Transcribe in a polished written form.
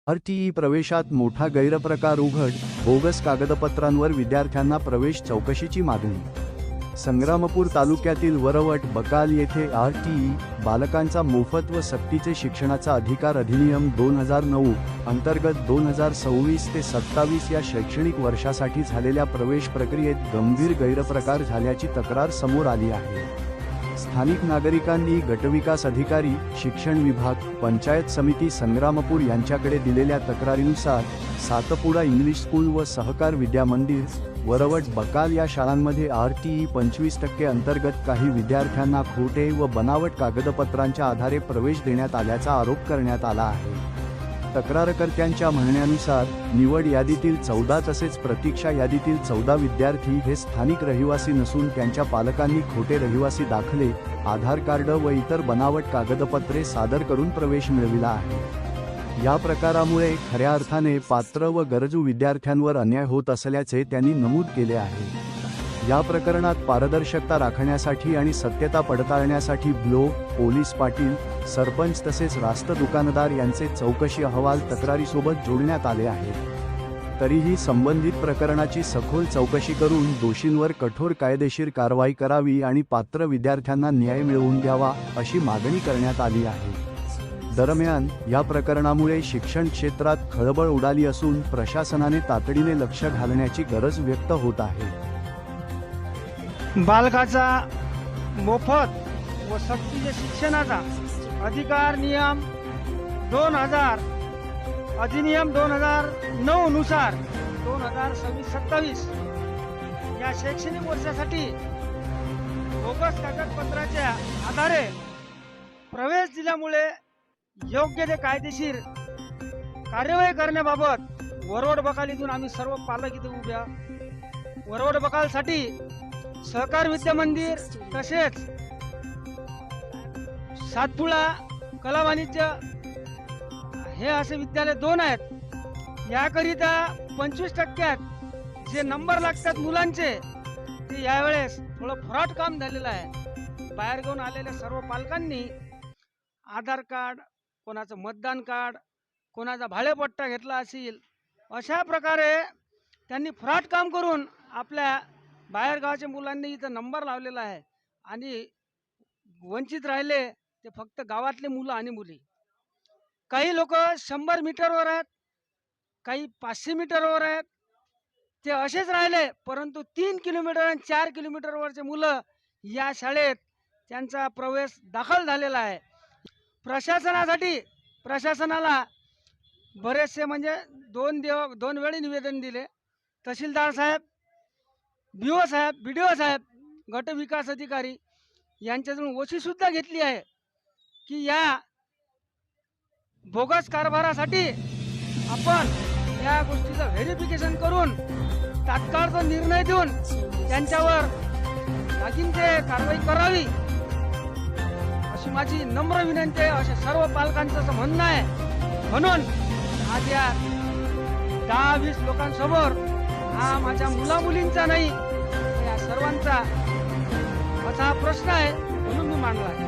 RTE प्रवेशात मोठा गैरप्रकार उघड, बोगस कागदपत्रांवर विद्यार्थ्यांना प्रवेश चौकशीची मागणी। संग्रामपूर तालुक्यातील वरवट बकाल येथे आरटीई बालकांचा मोफत व सक्तीचे शिक्षणाचा अधिकार अधिनियम 2009 अंतर्गत 2026 ते 27 या शैक्षणिक वर्षासाठी झालेल्या प्रवेश प्रक्रियेत गंभीर गैरप्रकार झाल्याची तक्रार समोर आली आहे। स्थानिक नागरिकांनी गटविकास अधिकारी, शिक्षण विभाग, पंचायत समिती संग्रामपूर यांच्याकडे दिलेल्या तक्रारीनुसार सातपुडा इंग्लिश स्कूल व सहकार विद्या मंदिर, वरवट बकाल या शाळांमध्ये आरटीई 25% अंतर्गत काही विद्यार्थ्यांना खोटे व बनावट कागदपत्रांच्या आधारे प्रवेश देण्यात आल्याचा आरोप करण्यात आला आहे। तक्रारकर्त्यांच्या म्हणण्यानुसार निवड यादीतील 14 तसेच प्रतीक्षा यादीतील 14 विद्यार्थी हे स्थानिक रहिवासी नसून त्यांच्या पालकांनी खोटे रहिवासी दाखले, आधार कार्ड व इतर बनावट कागदपत्रे सादर करून प्रवेश मिळविला आहे। या प्रकारामुळे खऱ्या अर्थाने पात्र व गरजू विद्यार्थ्यांवर अन्याय होत असल्याचे त्यांनी नमूद केले आहे। या प्रकरणात पारदर्शकता राखण्यासाठी आणि सत्यता पडताळण्यासाठी ब्लॉक, पोलीस पाटील, सरपंच तसेच रास्त दुकानदार यांचे चौकशी अहवाल तक्रारीसोबत जोडण्यात आले आहेत। तरीही संबंधित प्रकरणाची सखोल चौकशी करून दोषींवर कठोर कायदेशीर कारवाई करावी आणि पात्र विद्यार्थ्यांना न्याय मिळवून द्यावा अशी मागणी करण्यात आली आहे। दरम्यान या प्रकरणामुळे शिक्षण क्षेत्रात खळबळ उडाली असून प्रशासनाने तातडीने लक्ष घालण्याची गरज व्यक्त होत आहे। बालकाचा मोफत व सक्तीच्या शिक्षणाचा अधिकार नियम 2000 अधिनियम 2009 नुसार 2026-27 या शैक्षणिक वर्षासाठी बोगस कागदपत्राच्या आधारे प्रवेश दिल्यामुळे योग्य ते कायदेशीर कार्यवाही करण्याबाबत वरवट बकाल इथून आम्ही सर्व पालक इथे उभ्या। वरवट बकालसाठी सहकार विद्या मंदिर तसेच सातपुडा कला वाणिज्य हे असे विद्यालय 2 आहेत। याकरिता 25% जे नंबर लागतात मुलांचे ते यावेळेस थोडं फ्रॉड काम झालेलं आहे। बाहेर घेऊन आलेल्या सर्व पालकांनी आधार कार्ड, कोणाचं मतदान कार्ड, कोणाचा भाडेपट्टा घेतला असेल, अशा प्रकारे त्यांनी फ्रॉड काम करून आपल्या बाहेर गावाच्या मुलांनी इथं नंबर लावलेला आहे आणि वंचित राहिले ते फक्त गावातले मुलं आणि मुली। काही लोक 100 मीटरवर आहेत, काही 500 मीटरवर आहेत, ते असेच राहिले। परंतु 3 किलोमीटर आणि 4 किलोमीटरवरचे मुलं या शाळेत त्यांचा प्रवेश दाखल झालेला आहे। प्रशासनाला बरेचसे म्हणजे 2 वेळी निवेदन दिले। तहसीलदार साहेब, BO साहेब, BDO साहेब, गट विकास अधिकारी यांच्याकडून वशी सुद्धा घेतली आहे की या बोगस कारभारासाठी आपण या गोष्टीचं व्हेरिफिकेशन करून तात्काळ निर्णय देऊन त्यांच्यावर लागीन ते कारवाई करावी अशी माझी नम्र विनंती आहे, असे सर्व पालकांचं असं म्हणणं आहे। म्हणून आज या 10-20 लोकांसमोर हा माझ्या मुला मुलींचा नाही, या सर्वांचा असा प्रश्न आहे म्हणून मी मांडला आहे।